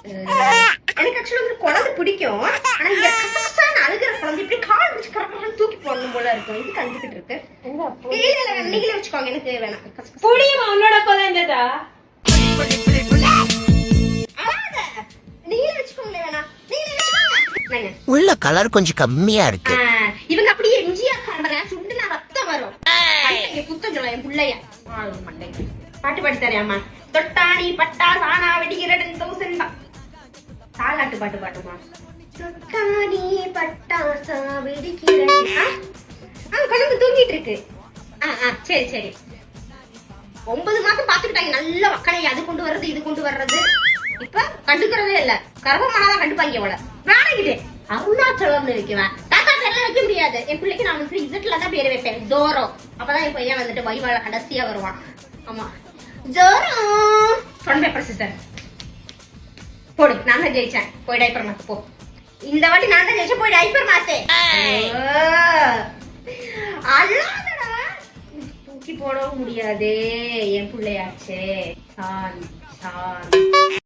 எனக்கு ஆக்சுவலா வந்து குழந்தை பிடிக்கும். ஆனா இங்க கசகசான அழுகிற குழந்தை இப்படி கால் பிடிச்சி கரெக்டாக தூக்கி போடணும் போல இருக்கும். இது கழுந்துக்கிட்டு இருக்கு. இல்ல நீங்களே வச்சுக்கோங்க, எனக்கு வேணாம். புடியுமா உன்னோட குழந்தைதா? நீங்களே வச்சுக்கோங்களே, வேணாம் நீங்களே வச்சுக்கோங்க. உள்ள கலர் கொஞ்சம் கம்மியா இருக்கு. இவங்க அப்படியே எம்ஜிஆர் காரண சுண்டுனா ரத்தம் வரும். குத்தம் சொல்ல என் பிள்ளைய பாட்டு பாடி தரேம்மா. தொட்டாணி பட்டா சாணா வெடிக்கிற 10,000 தான். தாலாட்டு பாட்டு பாட்டுமா. தொட்டாணி பட்டாசா வெடிக்கிற குழந்தை தூங்கிட்டு இருக்கு. சரி சரி. 9 மாசம் பாத்துக்கிட்டாங்க நல்ல வக்கனை. அது கொண்டு வர்றது இது கொண்டு வர்றது. இப்ப கண்டுக்கிறதே இல்ல. கர்ப்பமானாதான் கண்டுப்பாங்க அவளை. வேணாங்கிட்டு அருணாச்சலம்னு வைக்குவேன். தாத்தா பேர்லாம் வைக்க முடியாது. என் பிள்ளைக்கு நான் வந்து இசட்ல தான் பேர் வைப்பேன். ஜோரோ. அப்பதான் என் பையன் வந்துட்டு வைவால கடைசியா வருவான். ஆமா ஜோரோ. ஃப்ரண்ட் பேப்பர் சிஸ்டர் போடு. நான் தான் ஜெயிச்சேன். போய் டைப்பர் மாத்து போ. இந்த வாட்டி நான் தான் ஜெயிச்சேன். போய் டைப்பர் மாத்து. அல்லாதடா தூக்கி போடவும் முடியாதே. என் பிள்ளையாச்சே. San San